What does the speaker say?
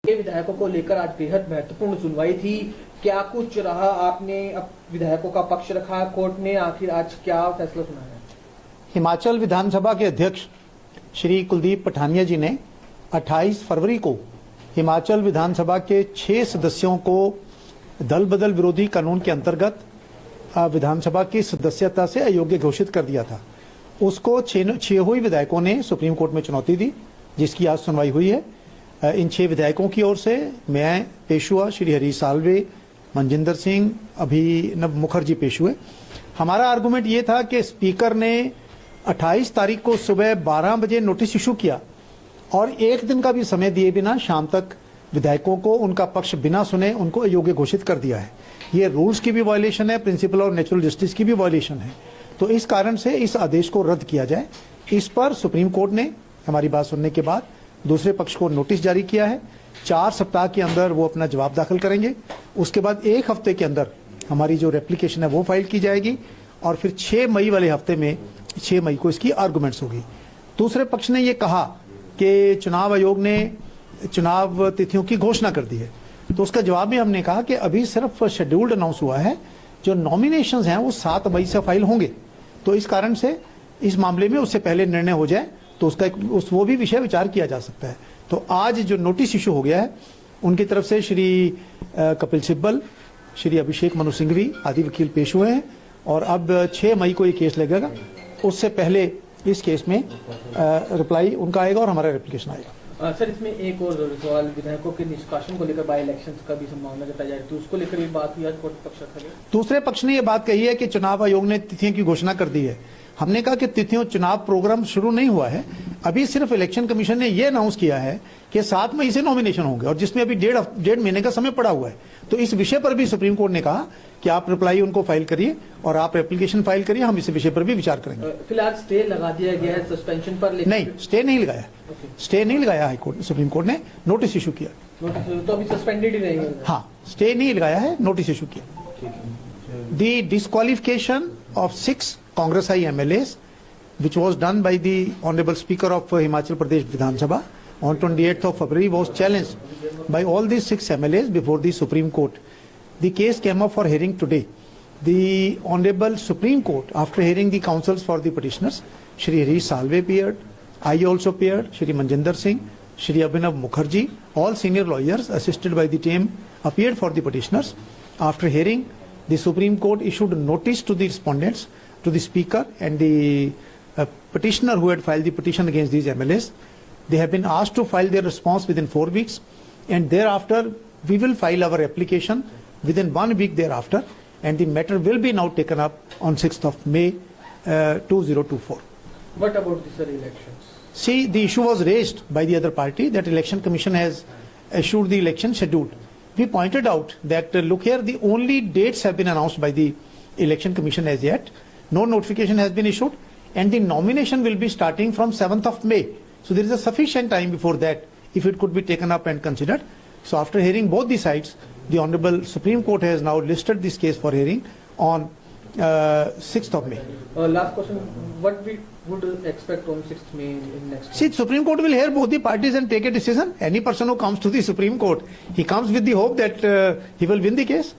विधायकों को लेकर आज बेहद महत्वपूर्ण सुनवाई थी। क्या कुछ रहा? आपने अब विधायकों का पक्ष रखा कोर्ट ने, आखिर आज क्या फैसला सुना है? हिमाचल विधानसभा के अध्यक्ष श्री कुलदीप पठानिया जी ने 28 फरवरी को हिमाचल विधानसभा के 6 सदस्यों को दल बदल विरोधी कानून के अंतर्गत विधानसभा की सदस्यता से अयोग्य घोषित कर दिया था। उसको 6 हुई विधायकों ने सुप्रीम कोर्ट में चुनौती दी, जिसकी आज सुनवाई हुई है। इन 6 विधायकों की ओर से मैं पेश हुआ, श्री हरीश साल्वे, मनजिंदर सिंह, अभिनव मुखर्जी पेश हुए। हमारा आर्गुमेंट ये था कि स्पीकर ने 28 तारीख को सुबह 12 बजे नोटिस इशू किया और एक दिन का भी समय दिए बिना शाम तक विधायकों को उनका पक्ष बिना सुने उनको अयोग्य घोषित कर दिया है। ये रूल्स की भी वायलेशन है, प्रिंसिपल और नेचुरल जस्टिस की भी वायलेशन है। तो इस कारण से इस आदेश को रद्द किया जाए। इस पर सुप्रीम कोर्ट ने हमारी बात सुनने के बाद दूसरे पक्ष को नोटिस जारी किया है। 4 सप्ताह के अंदर वो अपना जवाब दाखिल करेंगे। उसके बाद 1 हफ्ते के अंदर हमारी जो रेप्लिकेशन है वो फाइल की जाएगी और फिर 6 मई वाले हफ्ते में 6 मई को इसकी आर्गुमेंट्स होगी। दूसरे पक्ष ने ये कहा कि चुनाव आयोग ने चुनाव तिथियों की घोषणा कर दी है, तो उसका जवाब में हमने कहा कि अभी सिर्फ शेड्यूल्ड अनाउंस हुआ है, जो नॉमिनेशंस हैं वो 7 मई से फाइल होंगे। तो इस कारण से इस मामले में उससे पहले निर्णय हो जाए तो वो भी विषय विचार किया जा सकता है। तो आज जो नोटिस इशू हो गया है, उनकी तरफ से श्री कपिल सिब्बल, श्री अभिषेक मनु सिंघवी आदि वकील पेश हुए हैं और अब 6 मई को ये केस लगेगा। उससे पहले इस केस में रिप्लाई उनका आएगा और हमारा रेप्लिकेशन आएगा। सर, इसमें एक और सवाल, विधायकों के निष्कासन को लेकर बाई इलेक्शंस का भी संभावना जताई जा रही थी, उसको लेकर भी बात हुई आज कोर्ट पक्ष रखा गया। दूसरे पक्ष ने ये बात कही है कि चुनाव आयोग ने तिथियों की घोषणा कर दी है। हमने कहा कि तिथियों चुनाव प्रोग्राम शुरू नहीं हुआ है, अभी सिर्फ इलेक्शन कमीशन ने ये अनाउंस किया है कि 7 मई से नॉमिनेशन होंगे और जिसमें अभी डेढ़ महीने का समय पड़ा हुआ है। तो इस विषय पर भी सुप्रीम कोर्ट ने कहा कि आप रिप्लाई उनको फाइल करिए और आप एप्लीकेशन फाइल करिए, हम इस विषय पर भी विचार करेंगे। फिलहाल स्टे लगा दिया गया है सस्पेंशन पर? नहीं, स्टे नहीं लगाया। स्टे नहीं लगाया हाईकोर्ट, सुप्रीम कोर्ट ने नोटिस इशू किया। तो अभी सस्पेंडेड ही रहेंगे? हाँ, स्टे नहीं लगाया है, नोटिस इशू किया। The disqualification of 6 Congress MLAs, which was done by the Honorable Speaker of Himachal Pradesh Vidhan Sabha on 28th of February, was challenged by all these 6 MLAs before the Supreme Court. The case came up for hearing today. The Honorable Supreme Court, after hearing the counsels for the petitioners, Shri Harish Salve appeared, I also appeared, Shri Manjinder Singh, Shri Abhinav Mukherjee, all senior lawyers assisted by the team appeared for the petitioners. After hearing, the Supreme Court issued notice to the respondents, to the speaker and the petitioner who had filed the petition against these MLAs. They have been asked to file their response within 4 weeks, and thereafter we will file our application within 1 week thereafter, and the matter will be now taken up on 6th of May 2024. What about the elections? See, the issue was raised by the other party that Election Commission has issued the election schedule. We pointed out that look here, the only dates have been announced by the Election Commission as yet. No notification has been issued, and the nomination will be starting from 7th of May. So there is a sufficient time before that if it could be taken up and considered. So after hearing both the sides, the Honorable Supreme Court has now listed this case for hearing on 6th of May. Last question, what we would expect on 6th May in next week? See, Supreme Court will hear both the parties and take a decision. Any person who comes to the Supreme Court, he comes with the hope that he will win the case.